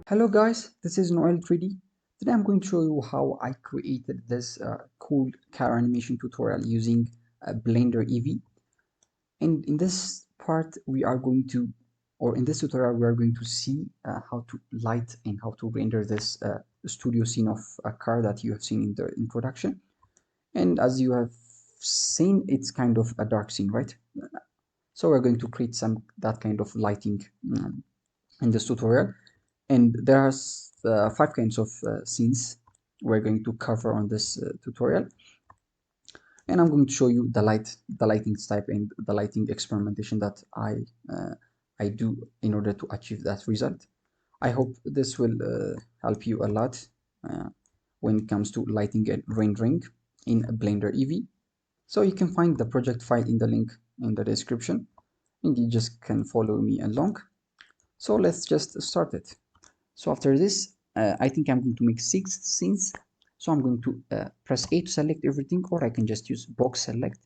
Hello guys, this is Noel 3D. Today I'm going to show you how I created this cool car animation tutorial using Blender EEVEE. And in this part we are going to, or in this tutorial we are going to see how to light and how to render this studio scene of a car that you have seen in the introduction. And as you have seen, it's kind of a dark scene, right? So we're going to create some that kind of lighting in this tutorial. And there are five kinds of scenes we're going to cover on this tutorial, and I'm going to show you the lighting type and the lighting experimentation that I do in order to achieve that result. I hope this will help you a lot when it comes to lighting and rendering in Blender EEVEE. So you can find the project file in the link in the description, and you just can follow me along. So let's just start it. So after this, I think I'm going to make 6 scenes. So I'm going to press A to select everything, or I can just use box select.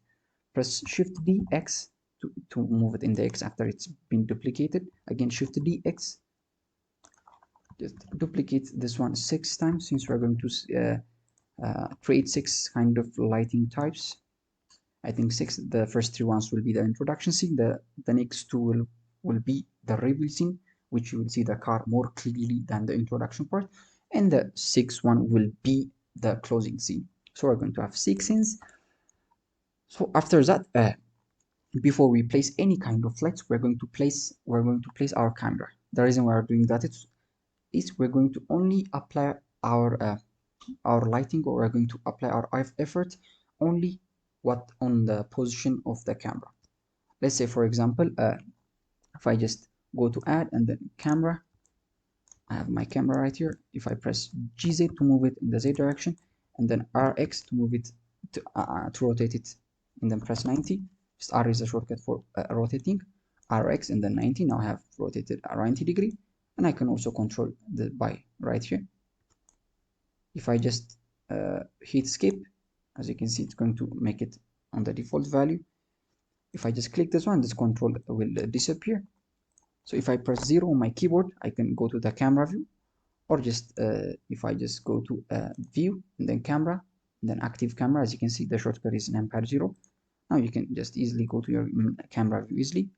Press Shift D X to move it in the X after it's been duplicated. Again, Shift D X. Just duplicate this one 6 times since we're going to create 6 kind of lighting types. I think 6. The first 3 ones will be the introduction scene. The next 2 will be the reveal scene, which you will see the car more clearly than the introduction part, and the 6th one will be the closing scene. So we're going to have 6 scenes. So after that, before we place any kind of lights, we're going to place our camera. The reason we are doing that is we're going to only apply our lighting, or we're going to apply our effort only what on the position of the camera. Let's say, for example, if I just go to add and then camera, I have my camera right here. If I press GZ to move it in the Z direction, and then RX to move it to rotate it, and then press 90. Just R is a shortcut for rotating. RX and then 90. Now I have rotated a 90 degree, and I can also control the by right here. If I just hit skip, as you can see, it's going to make it on the default value. If I just click this one, this control will disappear. So if I press 0 on my keyboard, I can go to the camera view, or just if I just go to view and then camera and then active camera, as you can see, the shortcut is numpad 0. Now you can just easily go to your camera view easily.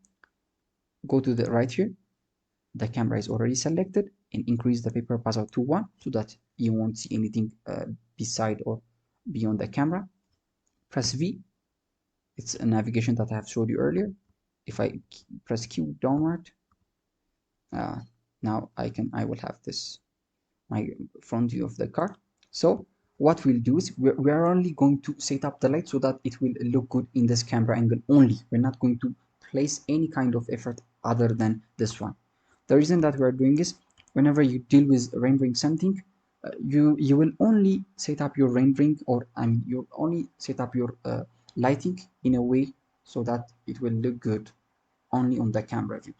Go to the right here. The camera is already selected, and increase the paper opacity to 1 so that you won't see anything beside or beyond the camera. Press V. It's a navigation that I have showed you earlier. If I press Q downward, now I will have this my front view of the car. So what we'll do is we are only going to set up the light so that it will look good in this camera angle only. We're not going to place any kind of effort other than this one. The reason that we're doing is whenever you deal with rendering something, you will only set up your rendering, or you'll only set up your lighting in a way so that it will look good only on the camera view.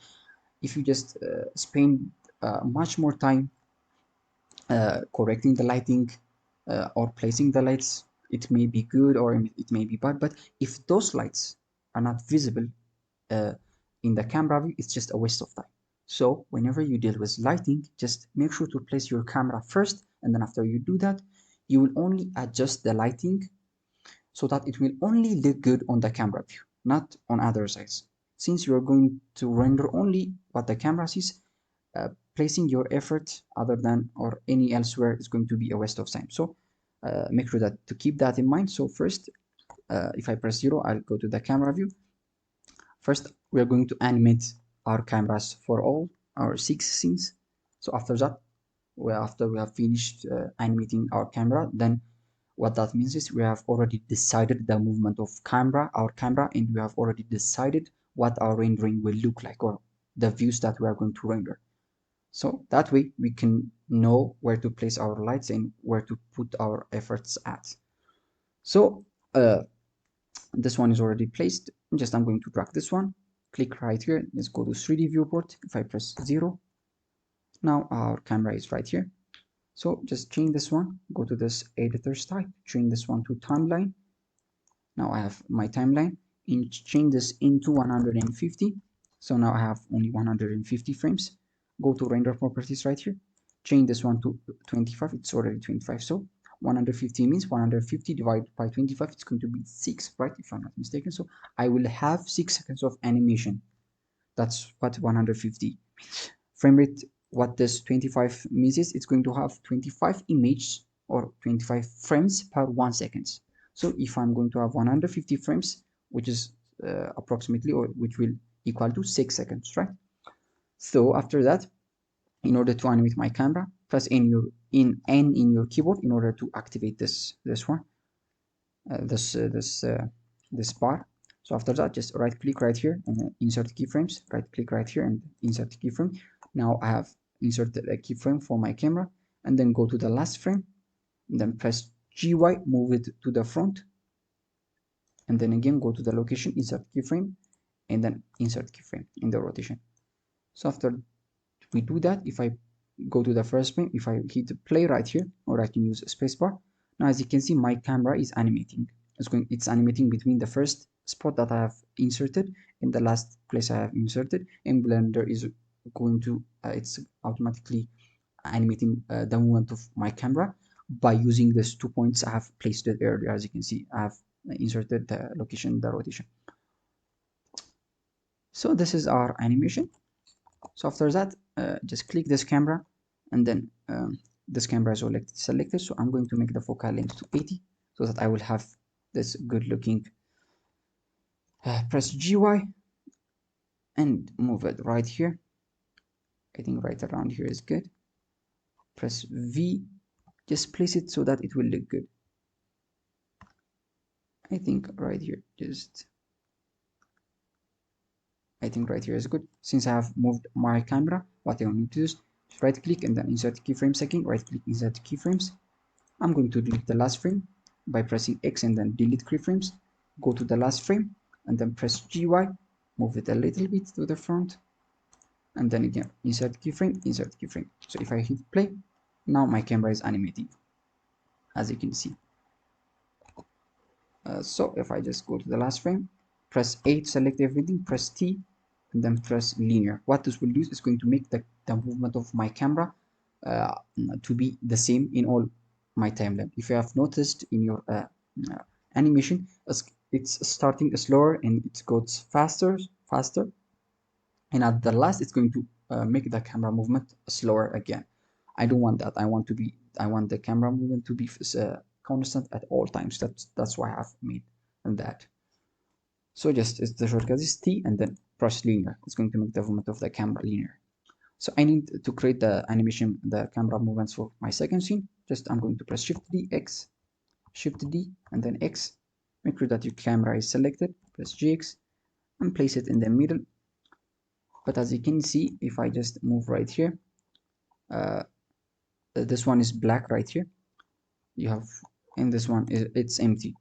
If you just spend much more time correcting the lighting or placing the lights, it may be good or it may be bad, but if those lights are not visible uh, in the camera view, it's just a waste of time. So whenever you deal with lighting, just make sure to place your camera first, and then after you do that, you will only adjust the lighting so that it will only look good on the camera view, not on other sides. Since you are going to render only what the camera sees, placing your effort other than or any elsewhere is going to be a waste of time. So make sure that to keep that in mind. So first, if I press 0, I'll go to the camera view. First, we are going to animate our cameras for all our 6 scenes. So after that, after we have finished animating our camera, then what that means is we have already decided the movement of our camera, and we have already decided what our rendering will look like, or the views that we are going to render. So that way we can know where to place our lights and where to put our efforts at. So this one is already placed. I'm going to drag this one, click right here, let's go to 3D viewport. If I press 0, now our camera is right here. So just change this one, go to this editor's type, change this one to timeline. Now I have my timeline, and change this into 150. So now I have only 150 frames. Go to render properties right here, change this one to 25. It's already 25, so 150 means 150 divided by 25, it's going to be 6, right, if I'm not mistaken. So I will have 6 seconds of animation. That's what 150 frame rate. What this 25 means is it's going to have 25 images or 25 frames per 1 second. So if I'm going to have 150 frames, which is approximately, or which will equal to 6 seconds, right? So after that, in order to animate my camera, press N in your keyboard in order to activate this one, this bar. So after that, just right click right here and insert keyframes. Right click right here and insert keyframe. Now I have inserted a keyframe for my camera, and then go to the last frame, and then press GY, move it to the front, and then again go to the location, insert keyframe, and then insert keyframe in the rotation. So after we do that, if I go to the first frame, if I hit play right here, or I can use spacebar, now as you can see my camera is animating. It's animating between the first spot that I have inserted and the last place I have inserted, and Blender is going to it's automatically animating the movement of my camera by using these 2 points I have placed it earlier. As you can see, I have inserted the location, the rotation. So this is our animation. So after that, just click this camera, and then this camera is already selected. So I'm going to make the focal length to 80 so that I will have this good looking. Press GY and move it right here. I think right around here is good. Press V, just place it so that it will look good. I think right here is good. Since I have moved my camera, what I need to do is right click and then insert keyframes again. Right click, insert keyframes. I'm going to delete the last frame by pressing X and then delete keyframes. Go to the last frame and then press GY, move it a little bit to the front, and then again insert keyframe, insert keyframe. So if I hit play, now my camera is animating, as you can see. So if I just go to the last frame, press A to select everything, press T, and then press linear. What this will do is going to make the movement of my camera to be the same in all my timeline. If you have noticed in your animation, it's starting slower and it goes faster, and at the last it's going to make the camera movement slower again. I don't want that. I want the camera movement to be constant at all times. That's why I've made that. So just the shortcut is T and then press linear. It's going to make the movement of the camera linear. So I need to create the animation, the camera movements for my second scene. Just I'm going to press Shift D, X, Shift D, and then X. Make sure that your camera is selected. Press GX and place it in the middle. But as you can see, if I just move right here, this one is black right here. You have, and this one it's empty.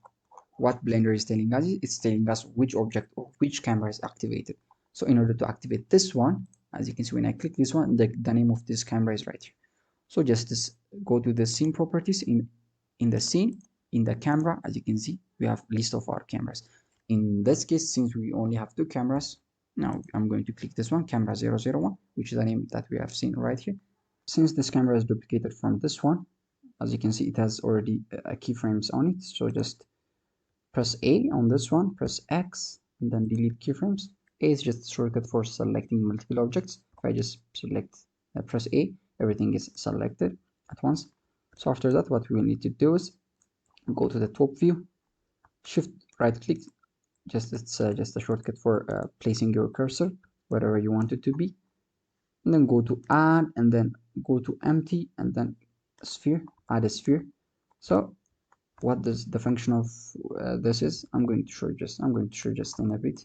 What Blender is telling us, it's telling us which object or which camera is activated. So in order to activate this one, as you can see when I click this one, the name of this camera is right here. So just go to the scene properties in the scene, in the camera. As you can see, we have list of our cameras. In this case, since we only have 2 cameras, now I'm going to click this one, camera 001, which is the name that we have seen right here. Since this camera is duplicated from this one, as you can see, it has already keyframes on it. So just press A on this one, press X, and then delete keyframes. A is just a shortcut for selecting multiple objects. If I just press A, everything is selected at once. So after that, what we will need to do is go to the top view, shift right click. It's just a shortcut for placing your cursor wherever you want it to be, and then go to add, and then go to empty, and then sphere, add a sphere. So what does the function of this is, I'm going to show just in a bit.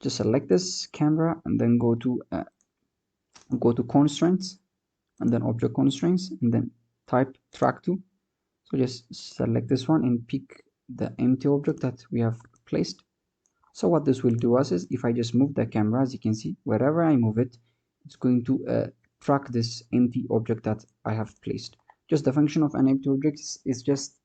Just select this camera and then go to constraints, and then object constraints, and then type track to. So just select this one and pick the empty object that we have placed. So what this will do us is, if I just move the camera, as you can see, wherever I move it, it's going to track this empty object that I have placed. Just the function of an empty object is just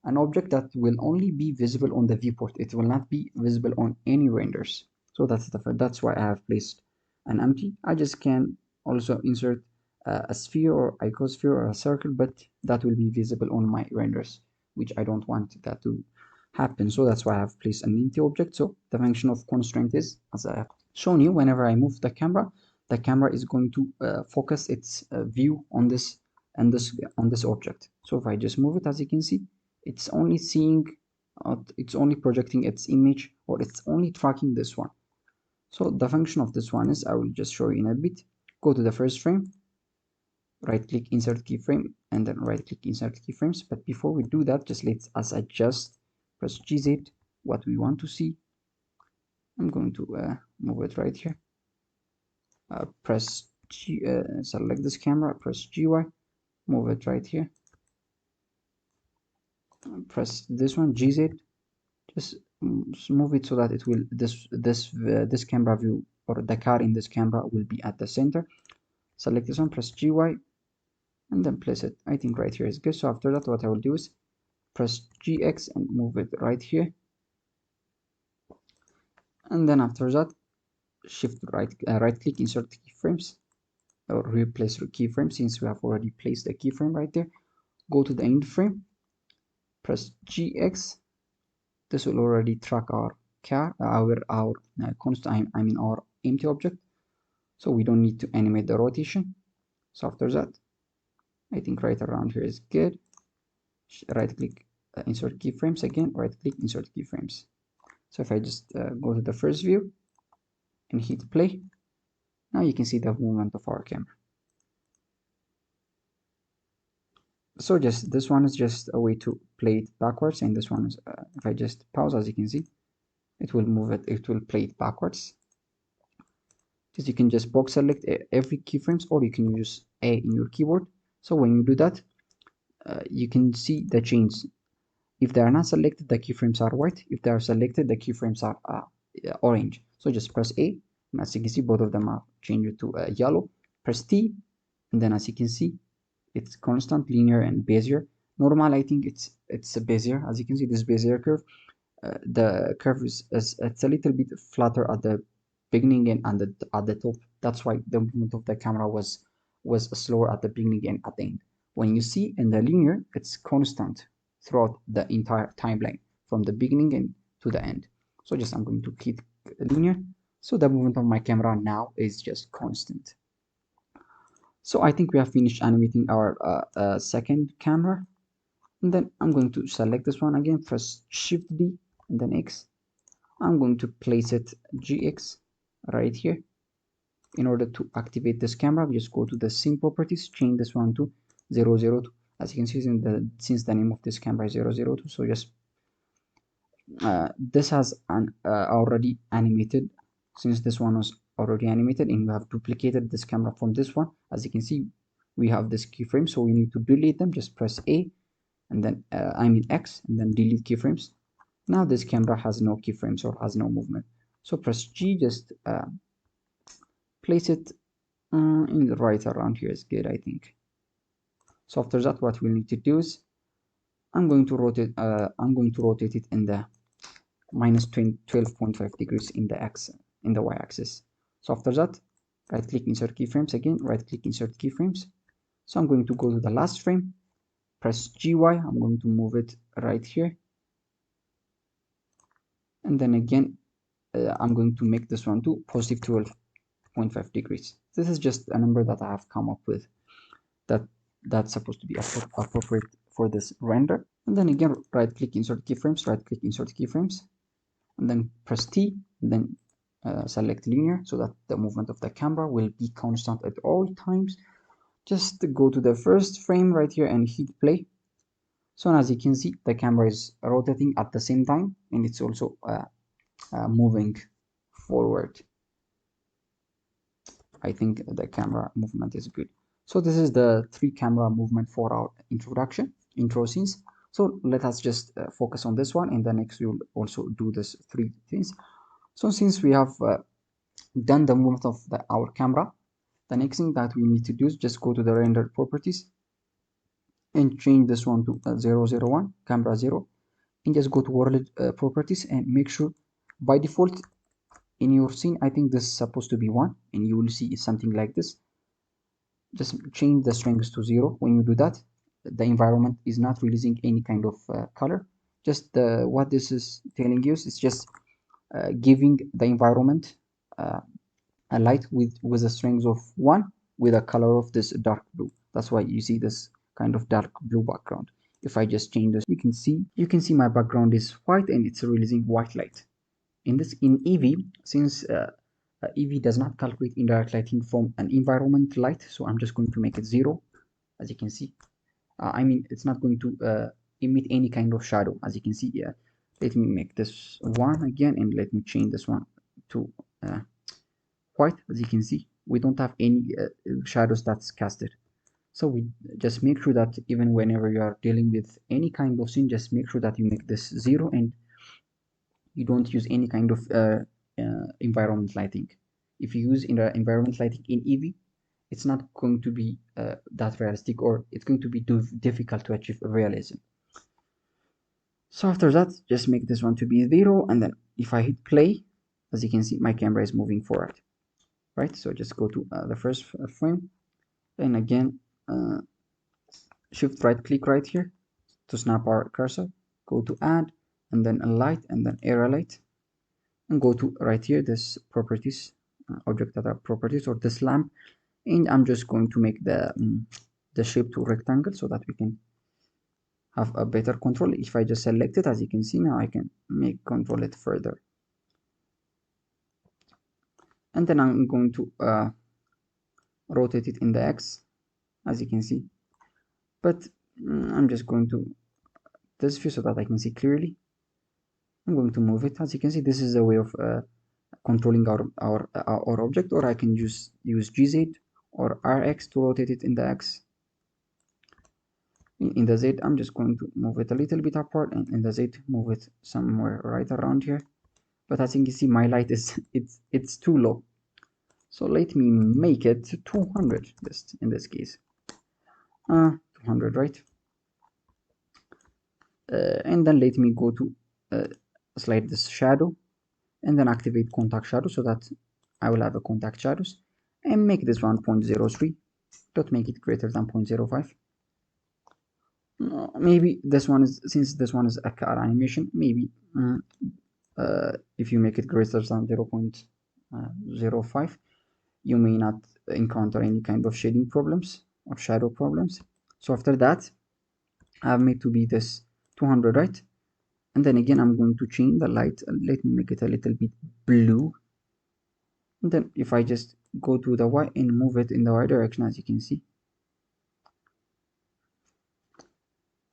an object that will only be visible on the viewport. It will not be visible on any renders. So that's why I have placed an empty. I just can also insert a sphere or icosphere or a circle, but that will be visible on my renders, which I don't want that to happen. So that's why I have placed an empty object. So the function of constraint is, as I have shown you, whenever I move the camera is going to focus its view on this on this object. So if I just move it, as you can see, it's only seeing it's only projecting its image, or it's only tracking this one. So the function of this one is, I will just show you in a bit. Go to the first frame, right click insert keyframe, and then right click insert keyframes. But before we do that, just let us adjust, press GZ what we want to see. I'm going to move it right here. Press G, select this camera, press GY, move it right here. Press this one, GZ, just move it so that it will this camera view, or the car in this camera, will be at the center. Select this one, press GY, and then place it, I think right here is good. So after that, what I will do is press GX and move it right here, and then after that, shift right click insert keyframes, or replace keyframe, since we have already placed the keyframe right there. Go to the end frame, press GX. This will already track our car, our constant, I mean our empty object, so we don't need to animate the rotation. So after that, I think right around here is good. Right click, insert keyframes again, right click insert keyframes. So if I just go to the first view and hit play, now you can see the movement of our camera. So just this one is just a way to play it backwards, and this one is if I just pause, as you can see, it will move it, it will play it backwards. Just you can just box select every keyframes, or you can use A in your keyboard. So when you do that, you can see the change. If they are not selected, the keyframes are white. If they are selected, the keyframes are orange. So just press A, and as you can see, both of them are changed to yellow. Press T, and then as you can see, it's constant, linear, and Bezier. Normal, I think it's a Bezier. As you can see, this Bezier curve, the curve is it's a little bit flatter at the beginning and at the top. That's why the movement of the camera was slower at the beginning and at the end. When you see in the linear, it's constant throughout the entire timeline from the beginning and to the end. So just I'm going to click linear. So the movement of my camera now is just constant. So I think we have finished animating our second camera, and then I'm going to select this one again, press Shift D and then X. I'm going to place it GX right here. In order to activate this camera, just go to the scene properties, change this one to 002. As you can see, since the name of this camera is 002, so just this has an already animated, since this one was already animated, and we have duplicated this camera from this one. As you can see, we have this keyframe, so we need to delete them. Just press A, and then I mean X, and then delete keyframes. Now this camera has no keyframes or has no movement. So press G, just place it in the right around here is good, I think. So after that, what we need to do is I'm going to rotate it in the minus 12.5 degrees in the y-axis. So after that, right click insert keyframes again, right click insert keyframes. So I'm going to go to the last frame, press GY, I'm going to move it right here, and then again I'm going to make this one to positive 12.5 degrees. This is just a number that I have come up with that's supposed to be appropriate for this render. And then again, right click insert keyframes, right click insert keyframes, and then press T, and then select linear, so that the movement of the camera will be constant at all times. Just go to the first frame right here and hit play. So as you can see, the camera is rotating at the same time, and it's also moving forward. I think the camera movement is good. So this is the 3 camera movement for our intro scenes. So let us just focus on this one, and then next we will also do this 3 things. So since we have done the movement of our camera, the next thing that we need to do is just go to the render properties and change this one to 001, camera 0, and just go to world properties and make sure by default in your scene, I think this is supposed to be 1, and you will see something like this. just change the strengths to 0. When you do that, the environment is not releasing any kind of color. Just what this is telling you is just giving the environment a light with a strength of 1 with a color of this dark blue. That's why you see this kind of dark blue background. If I just change this, you can see my background is white and it's releasing white light. In EEVEE, since EEVEE does not calculate indirect lighting from an environment light, so I'm just going to make it 0. As you can see, I mean, it's not going to emit any kind of shadow. As you can see, yeah. Let me make this 1 again, and let me change this one to white. As you can see, we don't have any shadows that's casted. So we just make sure that even whenever you are dealing with any kind of scene, just make sure that you make this 0 and you don't use any kind of environment lighting. If you use environment lighting in EEVEE, it's not going to be that realistic, or it's going to be difficult to achieve realism. So after that, just make this one to be 0, and then if I hit play, as you can see, my camera is moving forward, right? So just go to the first frame, and again, shift right click right here to snap our cursor, go to add, and then a light, and then area light, and go to right here, this properties, object data properties, or this lamp, and I'm just going to make the shape to rectangle so that we can have a better control. If I just select it, as you can see now, I can control it further, and then I'm going to rotate it in the X, as you can see, but I'm just going to this view so that I can see clearly. I'm going to move it. As you can see, this is a way of controlling our object, or I can use GZ or RX to rotate it in the X. In the Z, I'm just going to move it a little bit apart, and in the Z, move it somewhere right around here. But as you can see, my light is it's too low, so let me make it 200. Just in this case, 200, right? And then let me go to slide this shadow, and then activate contact shadow so that I will have a contact shadows, and make this one 0.03. Don't make it greater than 0.05. Maybe this one is, since this one is a car animation, maybe if you make it greater than 0.05, you may not encounter any kind of shading problems or shadow problems. So after that, I've made to be this 200, right? And then again, I'm going to change the light. Let me make it a little bit blue. And then if I just go to the Y and move it in the Y direction, as you can see,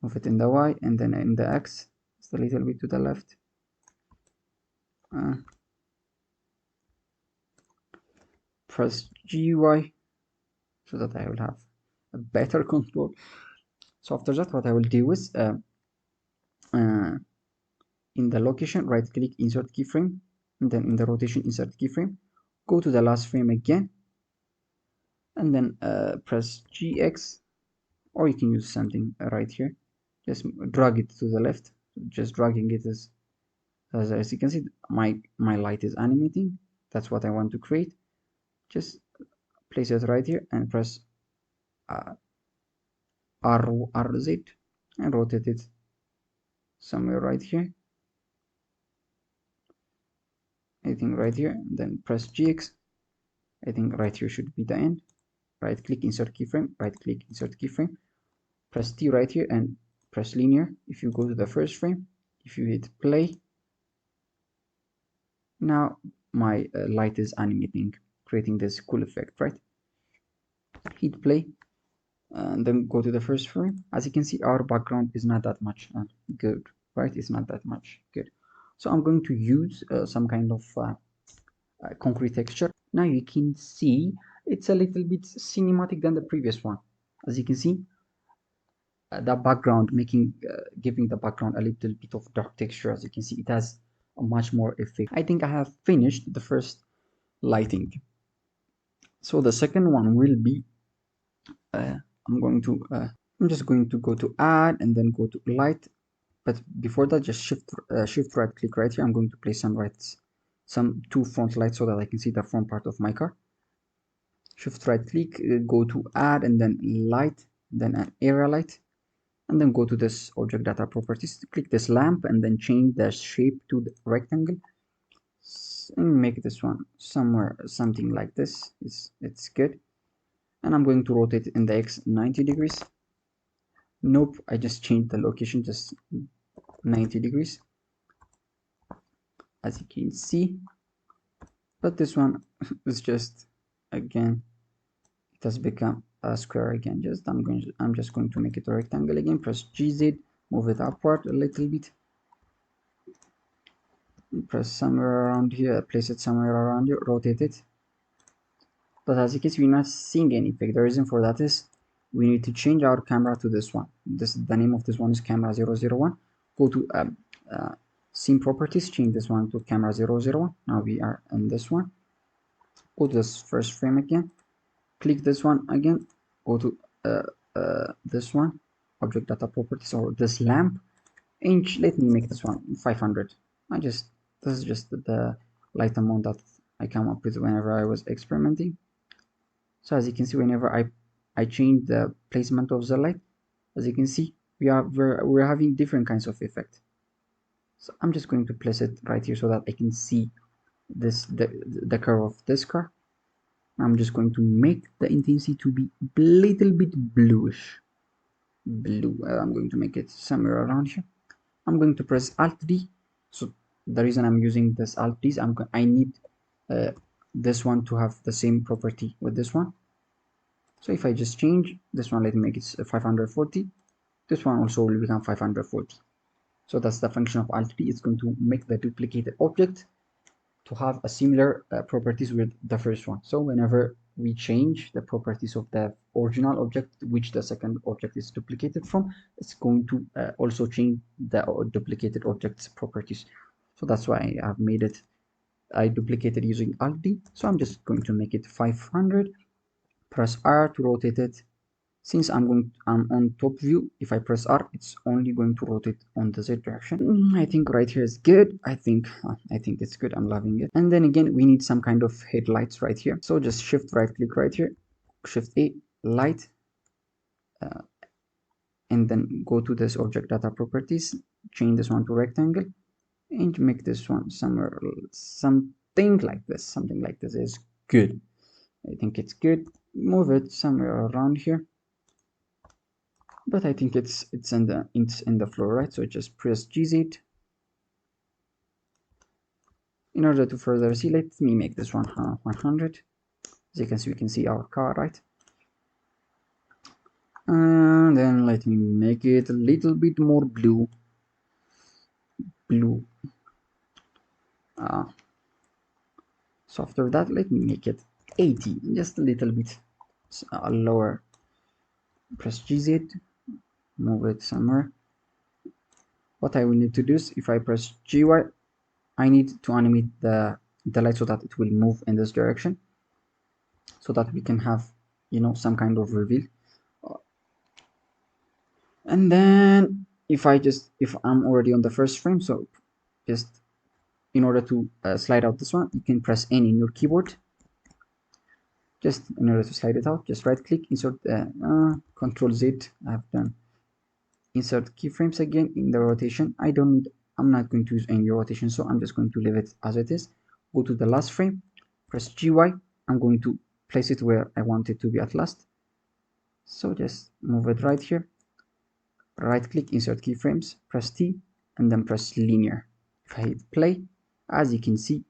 move it in the Y, and then in the X, it's a little bit to the left. Press GY so that I will have a better control. So after that, what I will do is in the location, right click, insert keyframe, and then in the rotation, insert keyframe, go to the last frame again, and then press GX, or you can use something right here, just drag it to the left. Just dragging it as you can see, my light is animating. That's what I want to create. Just place it right here and press RZ and rotate it somewhere right here. I think right here, and then press GX. I think right here should be the end. Right click, insert keyframe, right click, insert keyframe, press T right here and press linear. If you go to the first frame, if you hit play, now my light is animating, creating this cool effect, right? Hit play, and then go to the first frame. As you can see, our background is not that much good, right? It's not that much good. So I'm going to use some kind of concrete texture. Now you can see it's a little bit cinematic than the previous one. As you can see, the background giving the background a little bit of dark texture. As you can see, it has a much more effect. I think I have finished the first lighting, so the second one will be I'm just going to go to add and then go to light, but before that, just shift right click right here. I'm going to place some two front lights so that I can see the front part of my car. shift right click, go to add and then light, then an area light, and then go to this object data properties, click this lamp and then change the shape to the rectangle and make this one somewhere something like this. It's good. And I'm going to rotate in the X 90 degrees. Nope, I just changed the location just 90 degrees, as you can see. But this one is just, again, it has become a square again. I'm just going to make it a rectangle again. Press GZ, move it upward a little bit, press somewhere around here, place it somewhere around here, rotate it. But as you can see, we're not seeing any effect. The reason for that is we need to change our camera to this one. The name of this one is camera 001. Go to scene properties, change this one to camera 001. Now we are in this one. Go to this first frame again, click this one again, go to this one, object data properties, or this lamp, and let me make this one 500. This is just the light amount that I come up with whenever I was experimenting. So as you can see, whenever I change the placement of the light, as you can see, we're having different kinds of effect. So I'm just going to place it right here so that I can see the curve of this car. I'm just going to make the intensity to be a little bit bluish. Blue. I'm going to make it somewhere around here. I'm going to press Alt D. So the reason I'm using this Alt D is I need this one to have the same property with this one. So if I just change this one, let me make it 540. This one also will become 540. So that's the function of Alt D. It's going to make the duplicated object to have a similar properties with the first one. So whenever we change the properties of the original object, which the second object is duplicated from, it's going to also change the duplicated object's properties. So that's why I have made it, I duplicated using Alt D. So I'm just going to make it 500, press R to rotate it. Since I'm on top view, if I press R, it's only going to rotate on the Z direction. I think right here is good. I think it's good. I'm loving it. And then again, we need some kind of headlights right here. So just shift right click right here, shift A, light, and then go to this object data properties, change this one to rectangle, and make this one somewhere something like this. Something like this is good. I think it's good. Move it somewhere around here. But I think it's in the floor, right? So just press GZ. In order to further see, let me make this one 100. As you can see, we can see our car, right? And then let me make it a little bit more blue. So after that, let me make it 80, just a little bit lower. Press GZ, move it somewhere. What I will need to do is, if I press GY, I need to animate the light so that it will move in this direction, so that we can have, some kind of reveal. And then if I'm already on the first frame, so just in order to slide out this one, you can press N in your keyboard. Just in order to slide it out, just right click, insert Control Z. I've done insert keyframes again in the rotation. I'm not going to use any rotation, so I'm just going to leave it as it is. Go to the last frame, press GY. I'm going to place it where I want it to be at last. So just move it right here, right click, insert keyframes, press T, and then press linear. If I hit play, as you can see,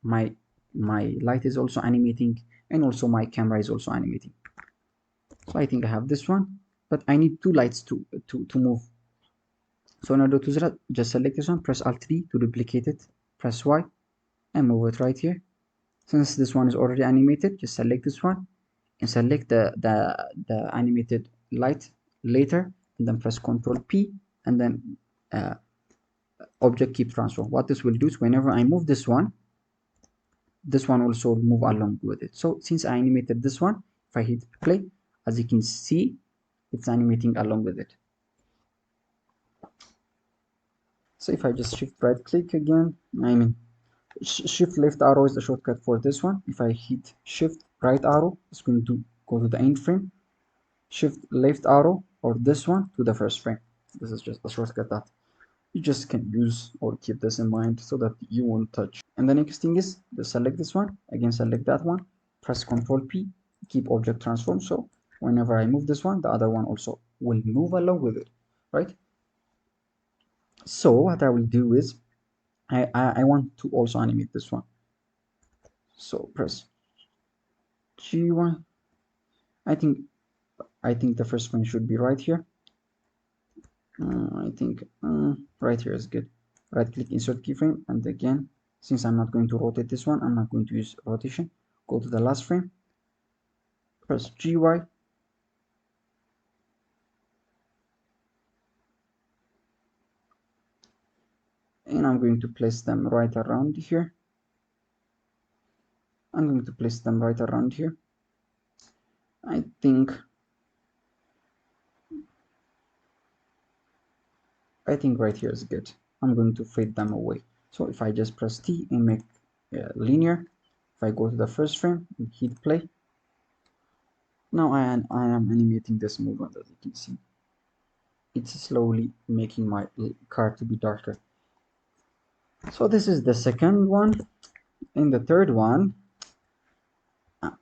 my light is also animating, and also my camera is also animating. So I think I have this one, but I need two lights to move. So in order to do that, just select this one, press Alt D to duplicate it, press Y, and move it right here. Since this one is already animated, just select this one and select the animated light later, and then press Ctrl P, and then object keep transform. What this will do is, whenever I move this one also will move along with it. So since I animated this one, if I hit play, as you can see, it's animating along with it. So if I just shift right click again, shift left arrow is the shortcut for this one. If I hit shift right arrow is going to go to the end frame, shift left arrow or this one to the first frame. This is just a shortcut that you just can use or keep this in mind so that you won't touch. And the next thing is just select this one, again select that one, press Ctrl P, keep object transform, so whenever I move this one, the other one also will move along with it, right? So what I will do is I want to also animate this one, so press G1. I think the first frame should be right here. I think right here is good. Right click, insert keyframe, and again, since I'm not going to rotate this one, I'm not going to use rotation. Go to the last frame, press GY, and I'm going to place them right around here. I'm going to place them right around here. I think right here is good. I'm going to fade them away. So if I just press T and make linear, if I go to the first frame and hit play, now I am animating this movement. As you can see, it's slowly making my car to be darker. So this is the second one. In the third one,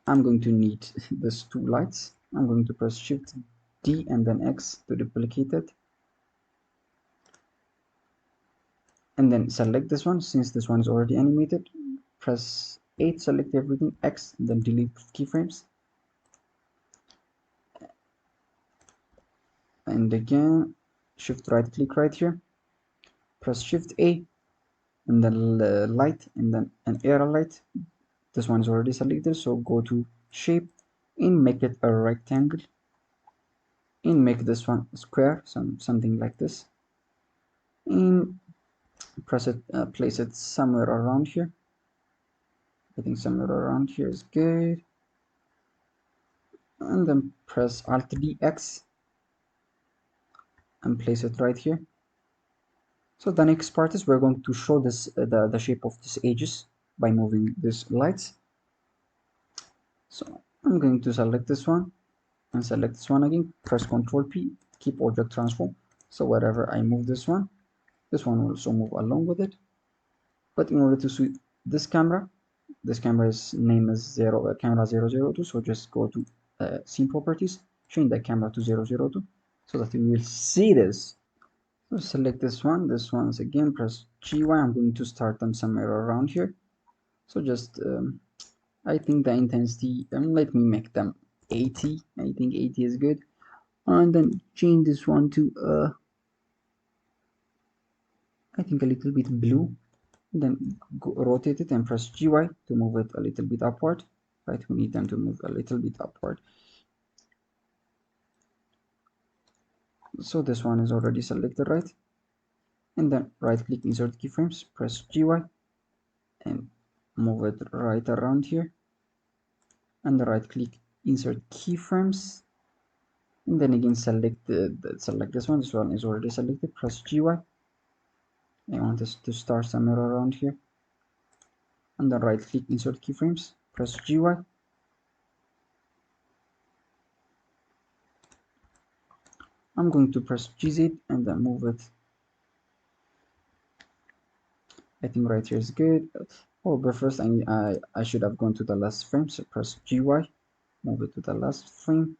I'm going to need these two lights. I'm going to press Shift D and then X to duplicate it, and then select this one. Since this one is already animated, press 8, select everything, X, and then delete keyframes, and again Shift right click right here, press Shift A, and then light, and then an arrow light. This one is already selected, so go to shape and make it a rectangle, and make this one square, something like this, and press it, place it somewhere around here. I think somewhere around here is good, and then press Alt DX and place it right here. So the next part is we're going to show this the shape of these edges by moving these lights. So I'm going to select this one and select this one again, press Ctrl P, keep object transform, so wherever I move this one will also move along with it. But in order to see this camera's name is camera 002, so just go to scene properties, change the camera to 002 so that you will see this. So select this one's again, press GY. I'm going to start them somewhere around here, so just I think the intensity, let me make them 80. I think 80 is good, and then change this one to I think a little bit blue, then rotate it and press GY to move it a little bit upward, right? We need them to move a little bit upward. So this one is already selected, right? And then right click, insert keyframes, press GY and move it right around here, and right click, insert keyframes, and then again select select this one is already selected, press GY. I want this to start somewhere around here, and then right click, insert keyframes, press GY. I'm going to press GZ and then move it. I think right here is good. Oh, but first I should have gone to the last frame, so press GY, move it to the last frame,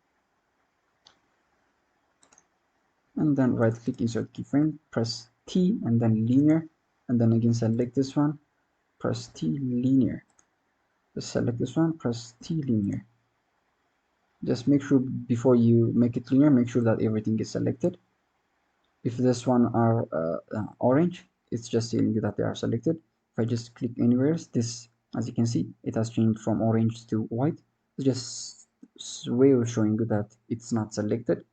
and then right click, insert keyframe, press T and then linear, and then again select this one, press T linear. Just select this one, press T linear. Just make sure before you make it linear, make sure that everything is selected. If this one are orange, it's just telling you that they are selected. If I just click anywhere, this, as you can see, it has changed from orange to white. It's just way of showing you that it's not selected.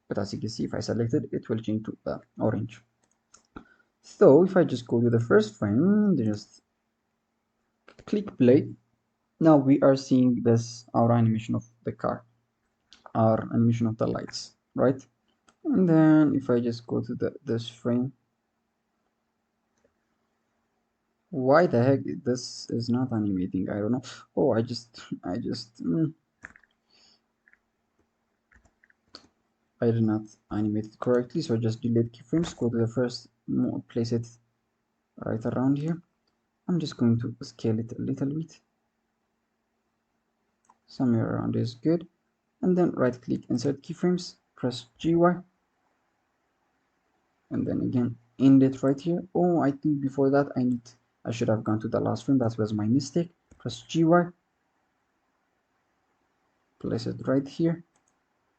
But as you can see, if I select it, it will change to orange. So if I just go to the first frame, just click play. Now we are seeing this, our animation of the car, our animation of the lights, right? And then if I just go to this frame, Why the heck this is not animating? I don't know. Oh, I did not animate it correctly, so just delete keyframes, go to the first, place it right around here. I'm just going to scale it a little bit. Somewhere around is good. And then right click, insert keyframes, press GY, and then again end it right here. Oh, I think before that I should have gone to the last frame. That was my mistake. Press GY, place it right here,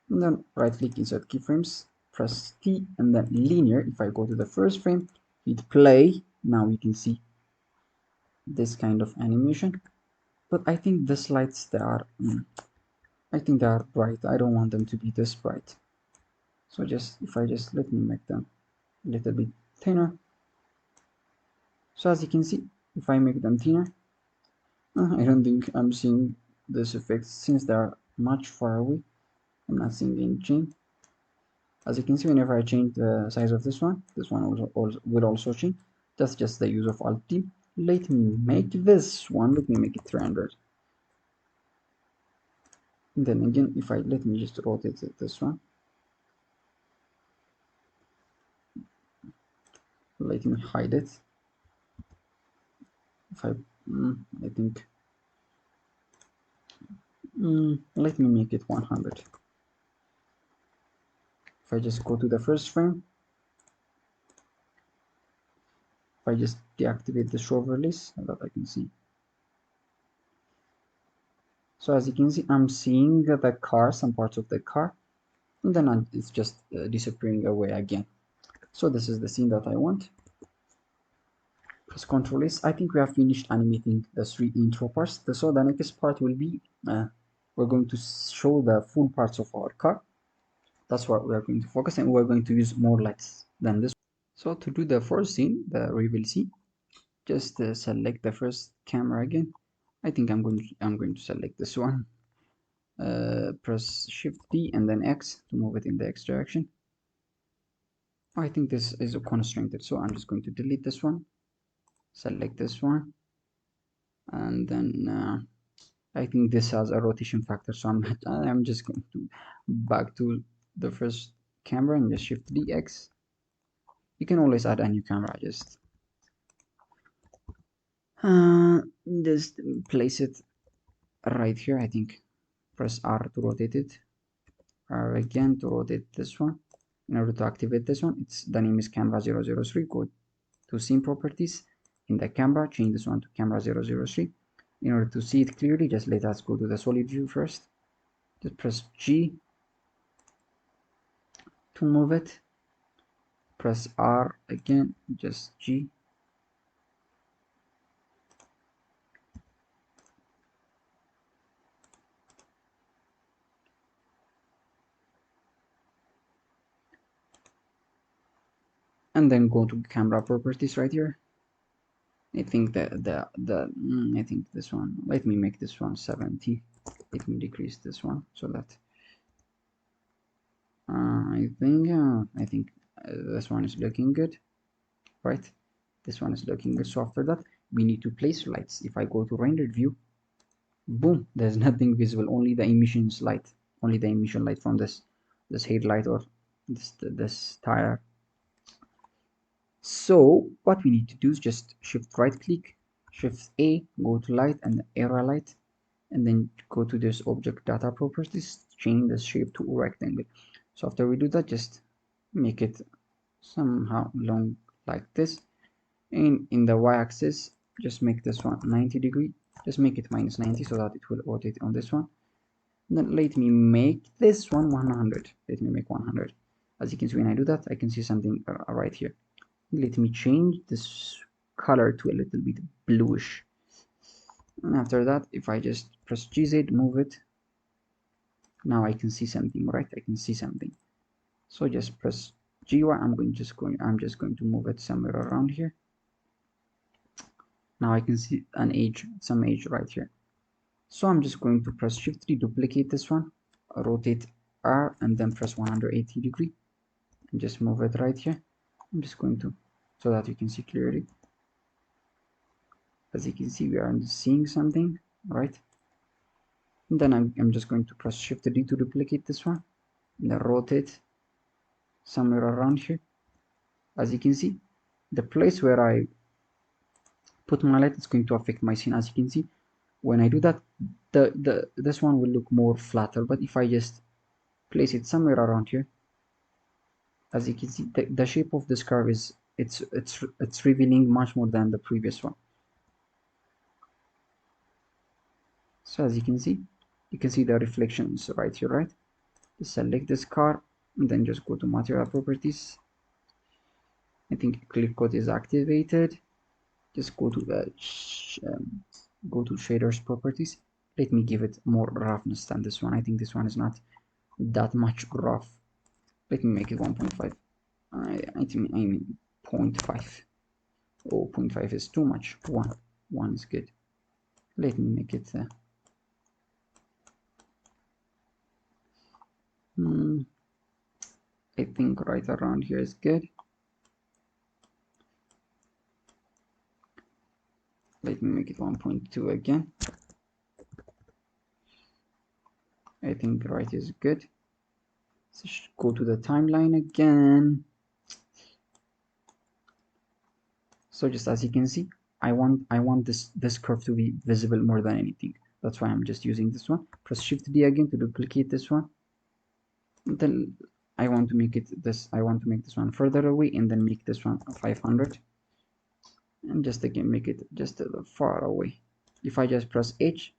and then right click, insert keyframes, press T, and then linear. If I go to the first frame, hit play, now you can see this kind of animation. But I think the lights, they are I think they are bright. I don't want them to be this bright. So just if I just let me make them a little bit thinner. So as you can see, if I make them thinner, I don't think I'm seeing this effect since they are much far away. I'm not seeing any change. As you can see, whenever I change the size of this one also will also change. That's just the use of Alt T. Let me make this one. Let me make it 300. And then again, if I let me just rotate this one. Let me hide it. If I think let me make it 100. If I just go to the first frame, if I just deactivate the show overlays so that I can see. So as you can see, I'm seeing the car, some parts of the car, and then it's just disappearing away again. So this is the scene that I want. Press Ctrl S. I think we have finished animating the 3 intro parts. So the next part will be we're going to show the full parts of our car. That's what we are going to focus, and we're going to use more lights than this. So to do the first scene, the reveal scene, just select the first camera again. I think I'm going to select this one. Press Shift D and then X to move it in the X direction. I think this is constrained, so I'm just going to delete this one, select this one, and then I think this has a rotation factor, so I'm just going to back to the first camera and just Shift D X. You can always add a new camera, just place it right here. I think press R to rotate it, R again to rotate this one. In order to activate this one, the name is camera 003. Go to scene properties, in the camera change this one to camera 003. In order to see it clearly, just let us go to the solid view first. Just press G to move it, press R again, just G. And then go to camera properties right here. I think I think this one, let me make this one 70. Let me decrease this one so that I think this one is looking good, right? This one is looking good. So after that, we need to place lights. If I go to rendered view, boom, there's nothing visible, only the emissions light, only the emission light from this headlight or this tire. So what we need to do is just shift right click, shift A, go to light and area light, and then go to this object data properties, change the shape to rectangle. So after we do that, just make it somehow long like this, and in the y-axis just make this one 90 degree, just make it minus 90 so that it will rotate on this one. And then let me make this one 100. Let me make 100. As you can see, when I do that, I can see something right here. Let me change this color to a little bit bluish, and after that, if I just press GZ, move it, now I can see something, right? I can see something. So just press GY. I'm just going to move it somewhere around here. Now I can see some edge right here. So I'm just going to press Shift 3, duplicate this one, rotate R, and then press 180 degree, and just move it right here. I'm just going to, so that you can see clearly. As you can see, we are seeing something, right? And then I'm just going to press Shift D to duplicate this one, and then rotate somewhere around here. As you can see, the place where I put my light is going to affect my scene. As you can see, when I do that, this one will look more flatter. But if I just place it somewhere around here, as you can see, the shape of this curve is it's revealing much more than the previous one. So as you can see the reflections right here, right? Just select this car and then just go to material properties. I think clear coat is activated. Just go to the go to shaders properties. Let me give it more roughness than this one. I think this one is not that much rough. Let me make it 1.5. I mean 0.5. Oh, 0.5 is too much. 1 is good. Let me make it I think right around here is good. Let me make it 1.2 again. I think right is good. So go to the timeline again. So just as you can see, I want this curve to be visible more than anything. That's why I'm just using this one. Press Shift D again to duplicate this one. And then I want to make this one further away, and then make this one 500. And just again make it just far away. If I just press H,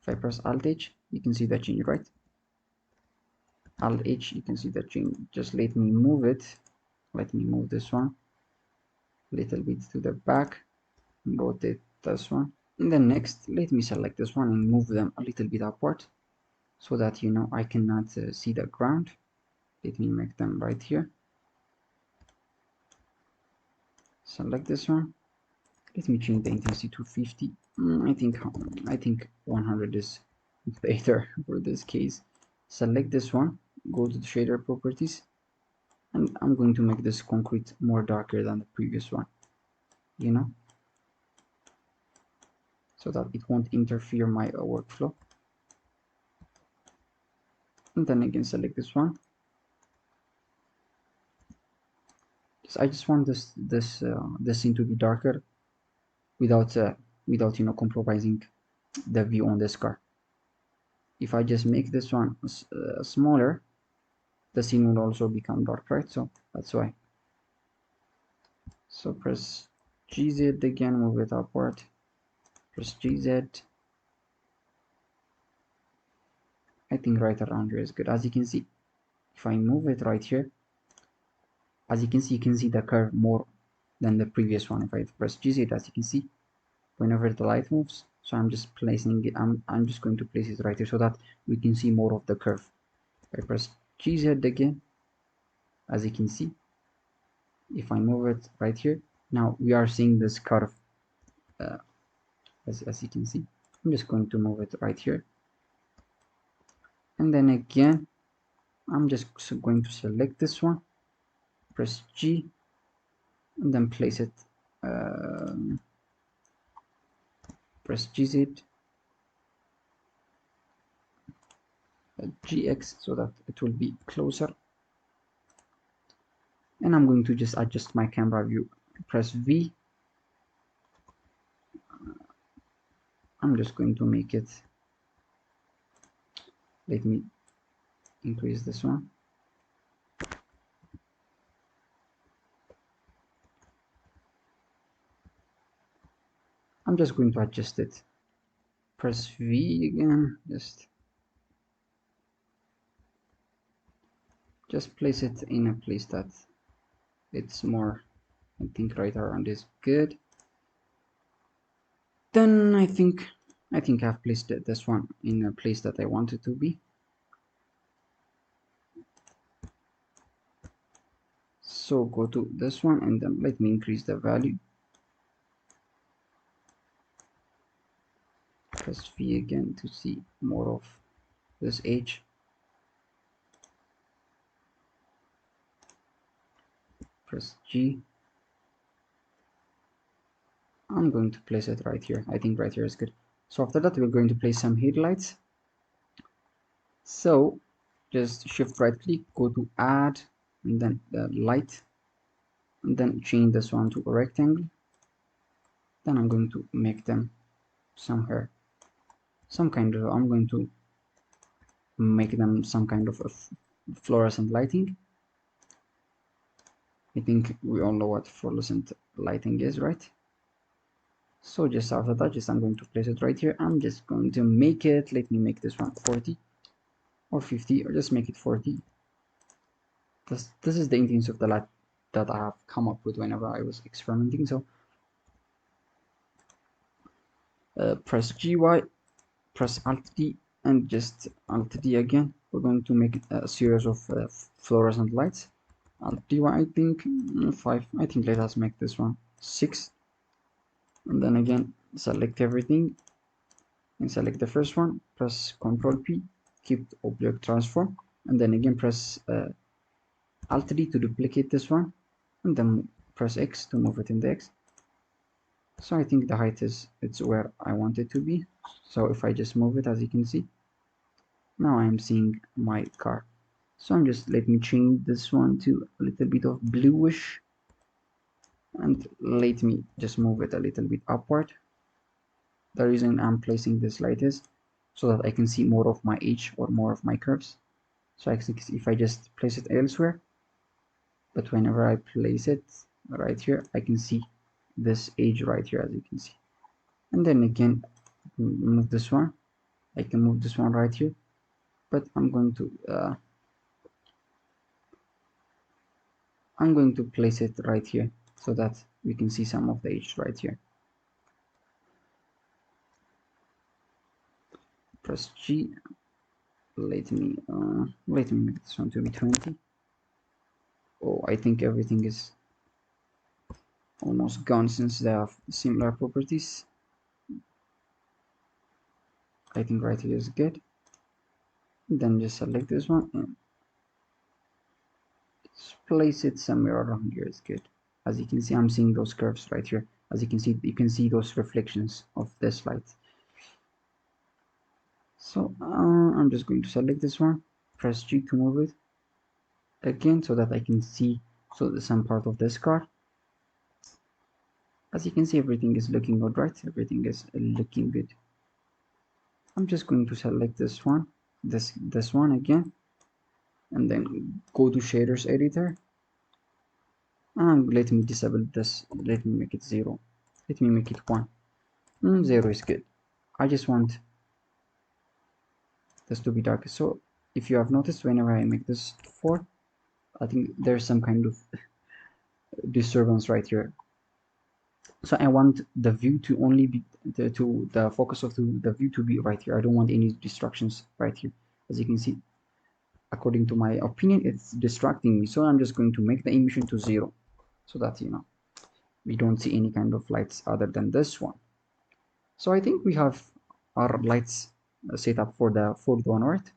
if I press Alt H, you can see the change, right? Alt H, you can see the change. Just let me move it. Let me move this one a little bit to the back, rotate this one, and then next let me select this one and move them a little bit upward so that I cannot see the ground. Let me make them right here. Select this one. Let me change the intensity to 50. I think 100 is better for this case. Select this one, go to the shader properties, and I'm going to make this concrete more darker than the previous one, so that it won't interfere my workflow. And then again select this one. I just want this scene to be darker without compromising the view on this car. If I just make this one smaller, the scene will also become dark, right? So that's why. So press GZ again, move it upward. Press GZ. I think right around here is good. As you can see, if I move it right here, as you can see the curve more than the previous one. If I press GZ, as you can see, whenever the light moves, so I'm just placing it, I'm just going to place it right here so that we can see more of the curve. I press GZ again, as you can see, if I move it right here, now we are seeing this curve. As you can see, I'm just going to move it right here, and then again I'm just going to select this one, press G, and then place it, press GZ, GX, so that it will be closer. And I'm going to just adjust my camera view. Press V. I'm just going to make it, let me increase this one. I'm just going to adjust it. Press V again, just place it in a place that it's more, I think right around is good. Then I think I've placed this one in a place that I want it to be. So go to this one and then let me increase the value. Press V again to see more of this edge. Press G. I'm going to place it right here. I think right here is good. So after that, we're going to place some headlights. So just shift right click, go to add, and then the light, and then change this one to a rectangle. Then I'm going to make them somewhere, some kind of, I'm going to make them some kind of a fluorescent lighting. I think we all know what fluorescent lighting is, right? So just after that, just I'm going to place it right here. I'm just going to make it, let me make this one 40 or 50, or just make it 40. This is the intention of the light that I have come up with whenever I was experimenting. So press GY, press Alt D, and just Alt D again. We're going to make a series of fluorescent lights. Alt D, I think 5. I think let us make this one 6. And then again, select everything and select the first one. Press Ctrl P, keep object transform, and then again press Alt D to duplicate this one, and then press X to move it in the X. So I think the height is, it's where I want it to be. So if I just move it, as you can see, now I'm seeing my car. So I'm just, let me change this one to a little bit of bluish, and let me just move it a little bit upward. The reason I'm placing this light is so that I can see more of my edge or more of my curves. So I think if I just place it elsewhere, but whenever I place it right here, I can see this edge right here, as you can see. And then again, move this one. I can move this one right here, but I'm going to place it right here so that we can see some of the edge right here. Press G. Let me make this one to be 20. Oh, I think everything is almost gone since they have similar properties. I think right here is good. Then just select this one and place it somewhere around here is good. As you can see, I'm seeing those curves right here. As you can see those reflections of this light. So I'm just going to select this one, press G to move it again so that I can see some part of this car. As you can see, everything is looking good, right? Everything is looking good. I'm just going to select this one, this one again, and then go to shaders editor, and let me disable this. Let me make it 0. Let me make it 1. 0 is good. I just want this to be darker. So if you have noticed, whenever I make this 4, I think there's some kind of disturbance right here. So I want the view to only be the focus of the view to be right here. I don't want any distractions right here. As you can see, according to my opinion, it's distracting me. So I'm just going to make the emission to 0 so that we don't see any kind of lights other than this one. So I think we have our lights set up for the fourth one, right?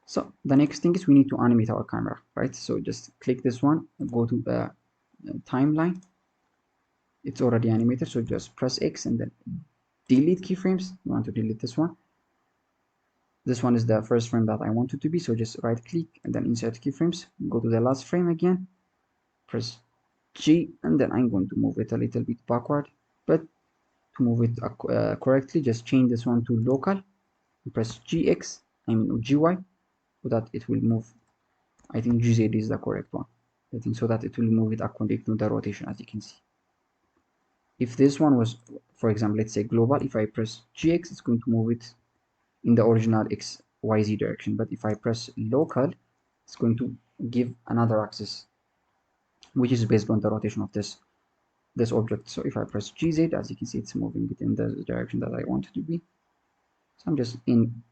So the next thing is we need to animate our camera, right? So just click this one, go to the timeline. It's already animated, so just press X and then delete keyframes. You want to delete this one. This one is the first frame that I want it to be, so just right click and then insert keyframes. Go to the last frame again, press G, and then I'm going to move it a little bit backward. But to move it correctly, just change this one to local, press GX, GY, so that it will move. I think GZ is the correct one. I think so that it will move it according to the rotation, as you can see. If this one was, for example, let's say global, if I press GX, it's going to move it in the original XYZ direction. But if I press local, it's going to give another axis, which is based on the rotation of this object. So if I press GZ, as you can see, it's moving it in the direction that I want it to be. So I'm just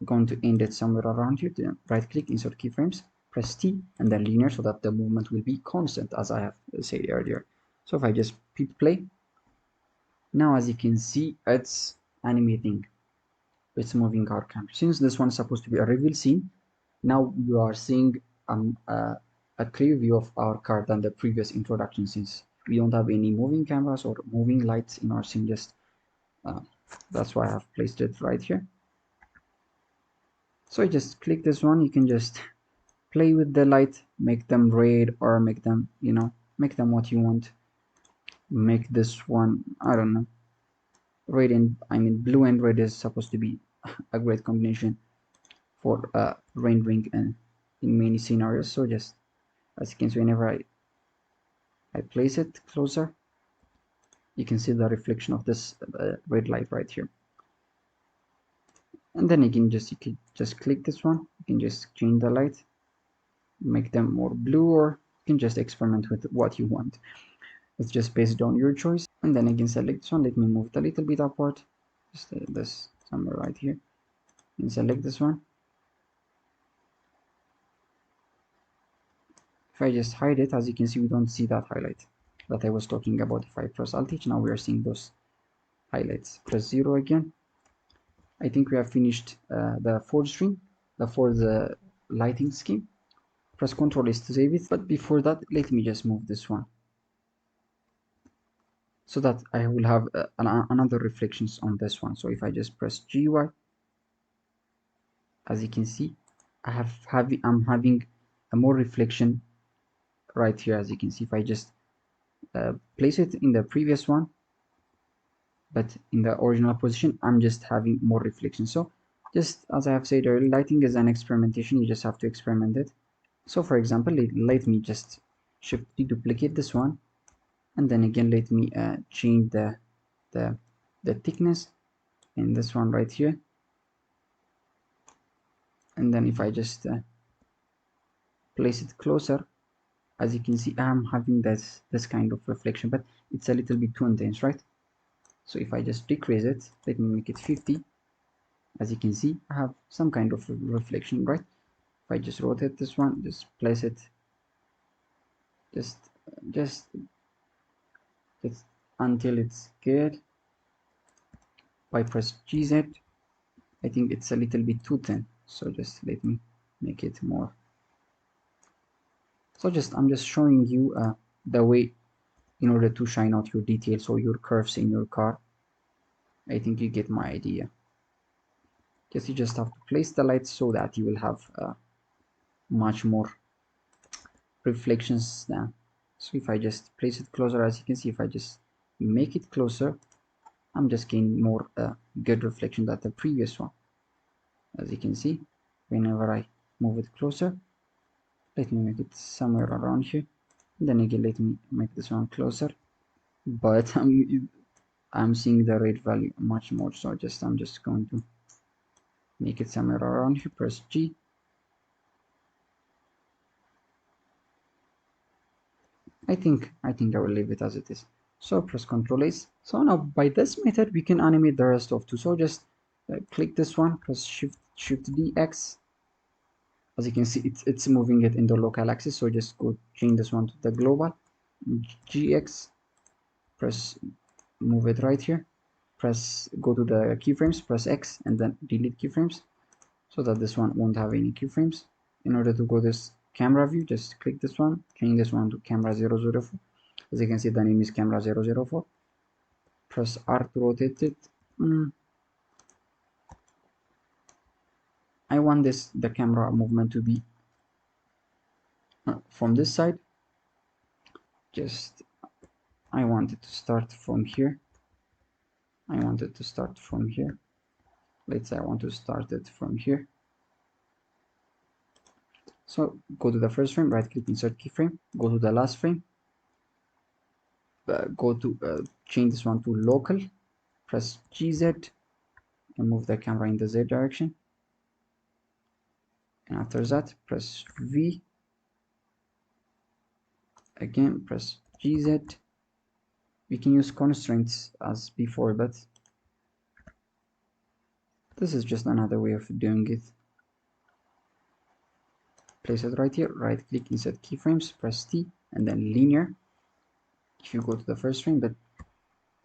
going to end it somewhere around here. Then right click, insert keyframes, press T, and then linear, so that the movement will be constant, as I have said earlier. So if I just hit play, now as you can see, it's animating. It's moving our camera. Since this one is supposed to be a reveal scene, now you are seeing a clear view of our car than the previous introduction scenes. we don't have any moving cameras or moving lights in our scene. Just that's why I have placed it right here. So I just click this one. You can just play with the light, make them red or make them, you know, make them what you want. Make this one, I don't know, red and blue and red is supposed to be a great combination for rendering in many scenarios. So just as you can see, whenever I place it closer, you can see the reflection of this red light right here. And then you can just click this one. You can just change the light, make them more blue, or you can just experiment with what you want. It's just based on your choice. And then I can select this one. Let me move it a little bit upward, just this somewhere right here, and select this one. If I just hide it, as you can see, we don't see that highlight that I was talking about. If I press Alt H, now we are seeing those highlights. Press 0 again. I think we have finished the fourth string, the fourth lighting scheme. Press Ctrl S to save it. But before that, let me just move this one, so that I will have another reflections on this one. So if I just press GY, as you can see, I'm having a more reflection right here. As you can see, if I just place it in the previous one, but in the original position, I'm just having more reflection. So just as I have said earlier, lighting is an experimentation. You just have to experiment it. So for example, let me just shift duplicate this one, and then again let me change the thickness in this one right here. And then if I just place it closer, as you can see, I'm having this kind of reflection, but it's a little bit too intense, right? So if I just decrease it, let me make it 50. As you can see, I have some kind of reflection, right? If I just rotate this one, just place it just just until it's good. If I press GZ, I think it's a little bit too thin, so just let me make it more. So I'm just showing you the way in order to shine out your details or your curves in your car. I think you get my idea. You just have to place the lights so that you will have much more reflections now. So if I just place it closer, as you can see, if I just make it closer, I'm just getting more good reflection than the previous one. As you can see, whenever I move it closer, let me make it somewhere around here. And then again, let me make this one closer, but I'm seeing the red value much more. So I'm just going to make it somewhere around here. Press G. I think I will leave it as it is. So press Ctrl S. So now by this method we can animate the rest of two. So just click this one, press Shift D X. As you can see, it's moving it in the local axis. So just go change this one to the global. GX. Press move it right here. Press go to the keyframes. Press X and then delete keyframes, so that this one won't have any keyframes. In order to go this camera view, just click this one, change this one to camera 004. As you can see, the name is camera 004. Press R to rotate it. I want the camera movement to be from this side. I want it to start from here. Let's say I want to start it from here. So go to the first frame, right click, insert keyframe, go to the last frame, go to change this one to local, press GZ and move the camera in the Z direction, and after that press V, again press GZ. We can use constraints as before, but this is just another way of doing it. Place it right here, right click, insert keyframes, press T and then linear if you go to the first frame, but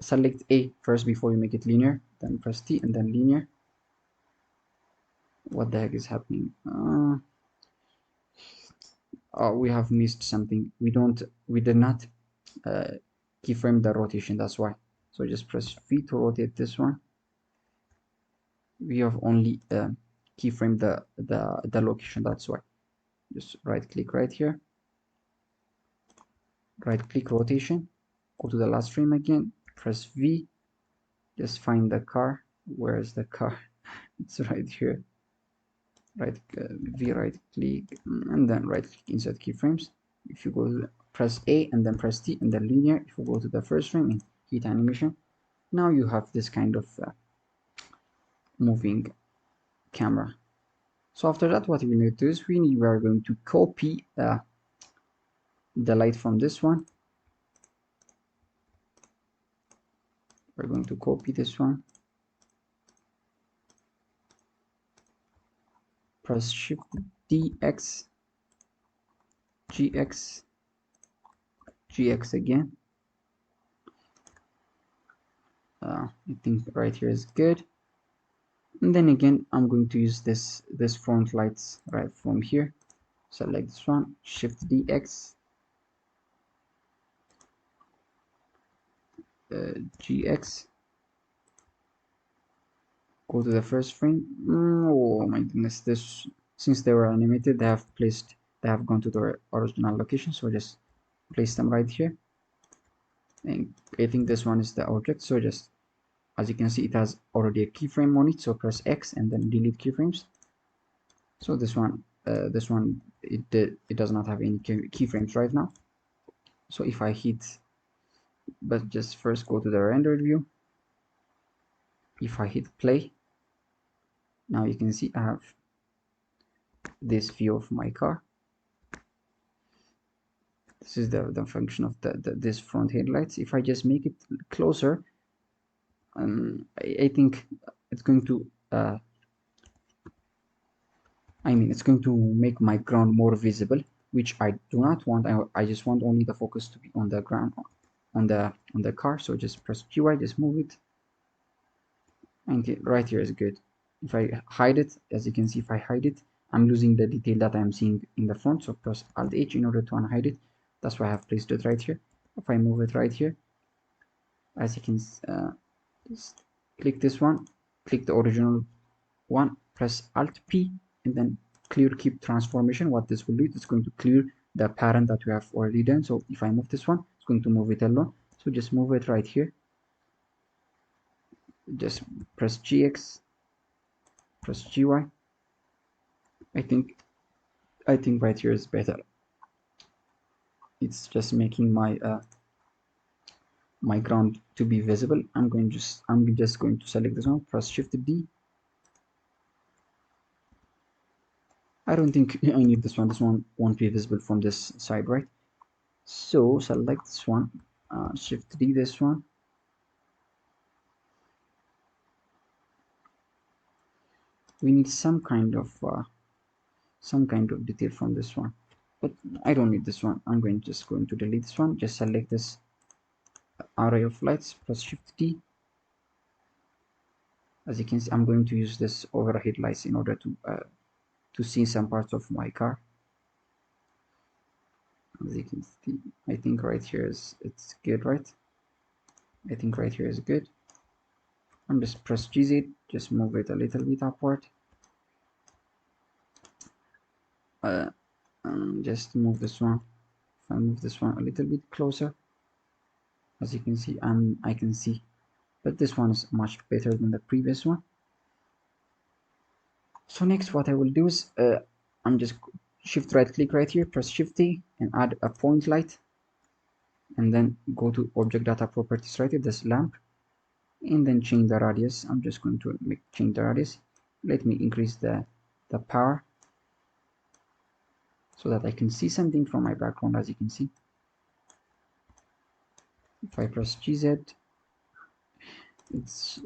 select A first before you make it linear, then press T and then linear. What the heck is happening? Oh, we have missed something. We did not keyframe the rotation, that's why. So just press V to rotate this one. We have only keyframe the location, that's why. Just right click right here, right click rotation, go to the last frame again, press V, just find the car. Where's the car? It's right here. Right V, right click, and then right click insert keyframes. If you go to press A and then press T and then linear, if you go to the first frame and hit animation, now you have this kind of moving camera. So after that, what we need to do is we are going to copy the light from this one. We're going to copy this one, press shift DX, GX, GX again. I think right here is good. And then again, I'm going to use this front lights right from here. Select this one, shift DX, GX, go to the first frame. Oh my goodness, this, since they were animated, they have gone to their original location, so just place them right here. And I think this one is the object, so just, as you can see, it has already a keyframe on it, so press X and then delete keyframes. So this one it does not have any keyframes right now. So if I hit, but just first go to the rendered view. If I hit play, now you can see I have this view of my car. This is the function of this front headlights. If I just make it closer, I think it's going to it's going to make my ground more visible, which I do not want. I just want only the focus to be on the ground, on the car. So just press GY, just move it, and right here is good. If I hide it, as you can see, if I hide it, I'm losing the detail that I'm seeing in the front. So press Alt H in order to unhide it. That's why I have placed it right here. If I move it right here, as you can just click this one, click the original one, press Alt P, and then clear keep transformation. What this will do, it's going to clear the pattern that we have already done. So if I move this one, it's going to move it alone. So just move it right here. Just press GX, press GY. I think right here is better. It's just making my my ground to be visible. I'm just going to select this one, press Shift D. I don't think I need this one. This one won't be visible from this side, right? So select this one, Shift D this one. We need some kind of detail from this one, but I don't need this one. I'm just going to delete this one. Just select this array of lights, press Shift D. As you can see, I'm going to use this overhead lights in order to see some parts of my car. As you can see, I think right here it's good, right? I think right here is good. I'm just press GZ, just move it a little bit upward. Just move this one. If I move this one a little bit closer, as you can see, I can see, but this one is much better than the previous one. So next, what I will do is I'm just shift right click right here, press Shift T, and add a point light, and then go to object data properties right here, this lamp, and then change the radius. I'm just going to change the radius. Let me increase the power so that I can see something from my background. As you can see, if I press GZ, it's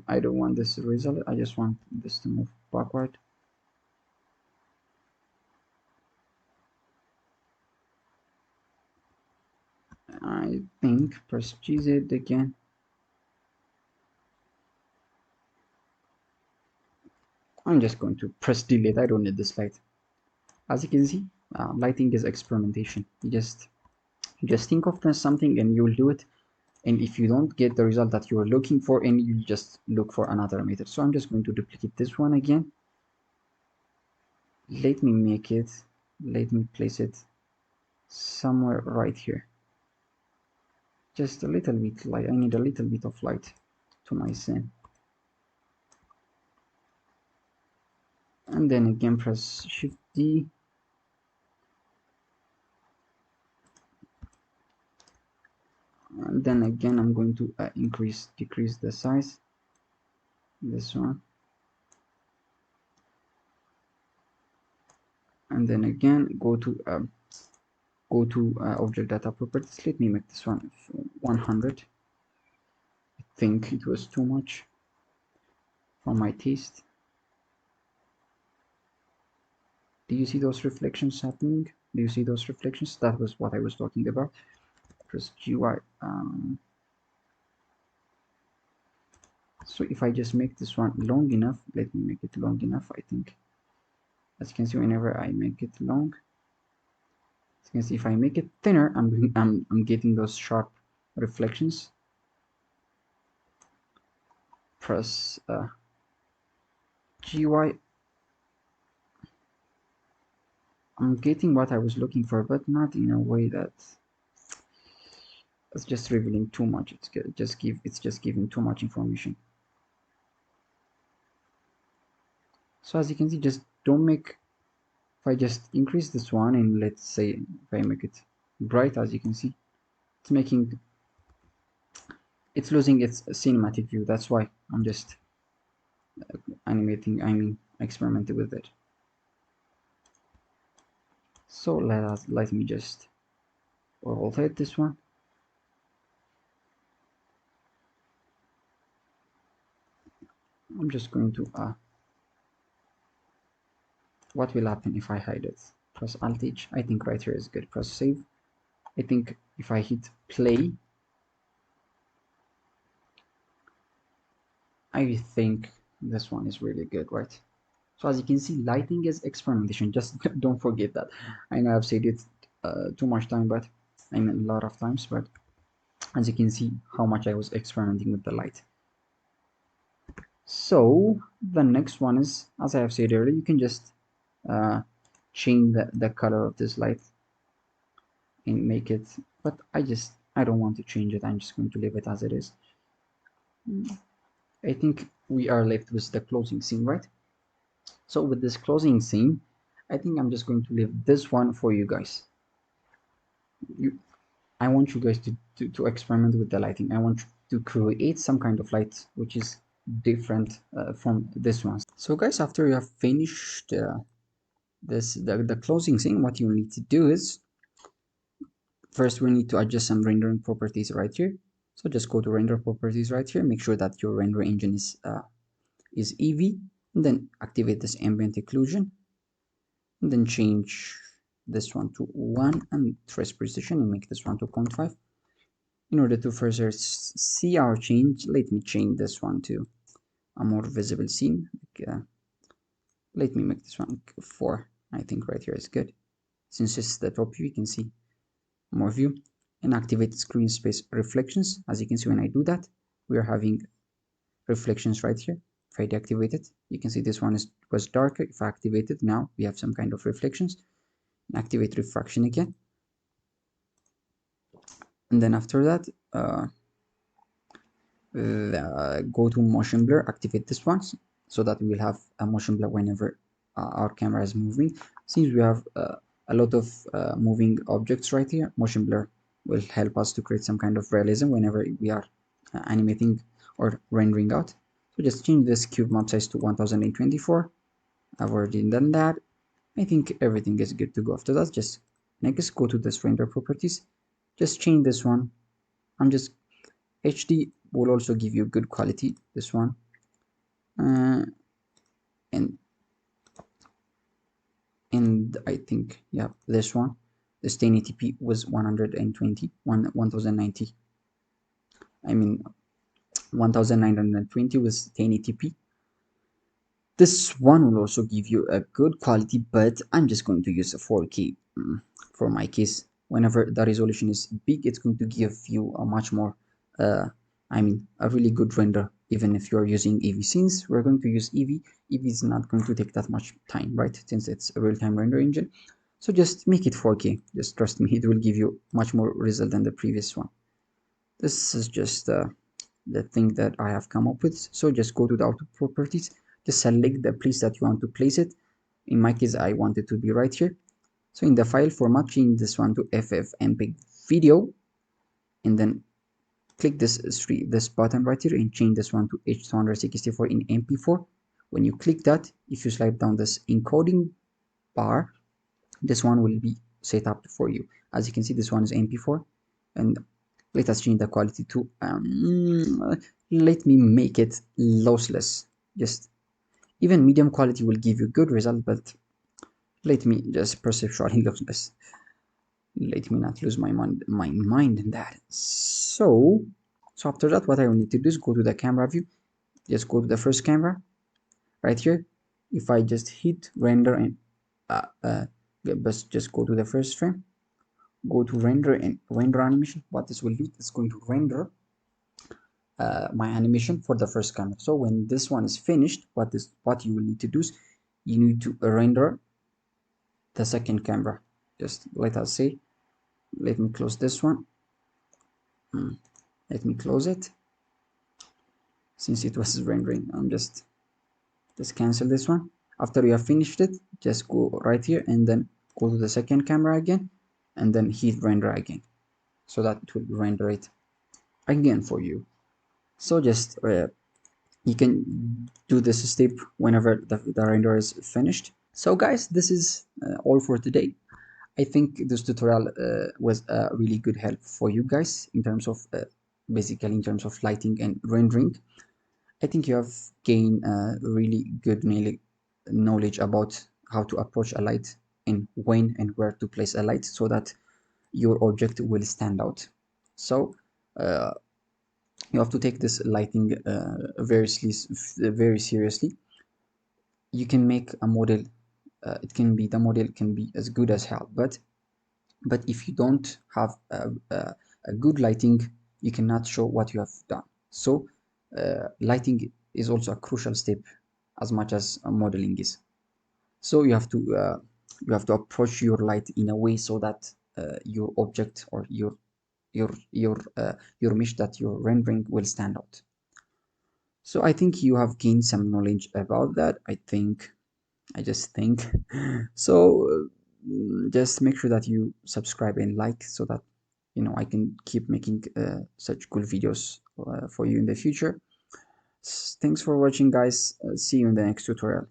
I don't want this result. I just want this to move backward. I think press GZ again. I'm just going to press delete. I don't need this light. As you can see, lighting is experimentation. You just think of something and you will do it. and if you don't get the result that you're looking for, and you just look for another method. So I'm just going to duplicate this one again. Let me make it, let me place it somewhere right here, just a little bit light. I need a little bit of light to my scene. And then again press Shift D, and then again I'm going to decrease the size, this one, and then again go to object data properties. Let me make this one 100. I think it was too much for my taste. Do you see those reflections happening? Do you see those reflections? That was what I was talking about. Press GY. So if I just make this one long enough, let me make it long enough. I think, as you can see, whenever I make it long, as you can see, if I make it thinner, I'm getting those sharp reflections. Press GY. I'm getting what I was looking for, but not in a way that it's just revealing too much. It's just giving too much information. So as you can see, just don't make, if I just increase this one, and let's say if I make it bright, as you can see, it's losing its cinematic view. That's why I'm just experimenting with it. So let me just rotate this one. I'm just going to what will happen if I hide it? Press Alt H. I think right here is good. Press save. I think if I hit play, I think this one is really good, right? So as you can see, lighting is experimentation. Just don't forget that. I know I've said it too much time, but I mean a lot of times, but as you can see how much I was experimenting with the light. So the next one is, as I have said earlier, you can just change the color of this light and make it, but I don't want to change it. I'm just going to leave it as it is. I think we are left with the closing scene, right? So with this closing scene, I think I'm just going to leave this one for you guys. I want you guys to experiment with the lighting. I want to create some kind of light which is different from this one. So guys, after you have finished the closing scene, what you need to do is, first we need to adjust some rendering properties right here. So just go to render properties right here, make sure that your render engine is EEVEE, and then activate this ambient occlusion, and then change this one to 1 and trace precision and make this one to 0.5. In order to further see our change, let me change this one to a more visible scene. Let me make this one 4. I think right here is good. Since it's the top view, you can see more view. And activate screen space reflections. As you can see, when I do that, we are having reflections right here. If I deactivate it, you can see this one was darker. If I activate it, now we have some kind of reflections. And activate refraction again. And then after that, go to motion blur, activate this one, so that we will have a motion blur whenever our camera is moving. Since we have a lot of moving objects right here, motion blur will help us to create some kind of realism whenever we are animating or rendering out. So just change this cube map size to 1024. I've already done that. I think everything is good to go. After that, just next go to this render properties, just change this one. I'm just HD will also give you good quality, this one, and I think, yeah, this one, the 1080p was 1090. I mean 1920 was 1080p. This one will also give you a good quality, but I'm just going to use a 4K for my case. Whenever the resolution is big, it's going to give you a much more I mean a really good render even if you're using EEVEE. Since we're going to use EEVEE, EEVEE is not going to take that much time, right? Since it's a real-time render engine. So just make it 4K. Just trust me, it will give you much more result than the previous one. This is just the thing that I have come up with. So just go to the auto properties, just select the place that you want to place it. In my case, I want it to be right here. So in the file format, change this one to FFmpeg video, and then click this button right here and change this one to H264 in MP4. When you click that, if you slide down this encoding bar, this one will be set up for you. As you can see, this one is MP4, and let us change the quality to let me make it lossless. Just even medium quality will give you good result, but let me just perceptually lossless. Let me not lose my mind in that. So after that, what I will need to do is go to the camera view. Just go to the first camera right here. If I just hit render and just go to the first frame, go to render and render animation. What this will do is going to render my animation for the first camera. So when this one is finished, what you will need to do is you need to render the second camera. Just let us say, let me close this one. Let me close it. Since it was rendering, I'm just cancel this one. After you have finished it, just go right here and then go to the second camera again, and then hit render again, so that it will render it again for you. So just you can do this step whenever the render is finished. So guys, this is all for today. I think this tutorial was a really good help for you guys in terms of basically in terms of lighting and rendering. I think you have gained really good knowledge about how to approach a light and when and where to place a light so that your object will stand out. So uh, you have to take this lighting very seriously. You can make a model. The model can be as good as hell, but if you don't have a good lighting, you cannot show what you have done. So lighting is also a crucial step as much as modeling is. So you have to approach your light in a way so that your object or your mesh that you're rendering will stand out. So I think you have gained some knowledge about that. I just think so. Just make sure that you subscribe and like so that I can keep making such cool videos for you in the future. Thanks for watching, guys. See you in the next tutorial.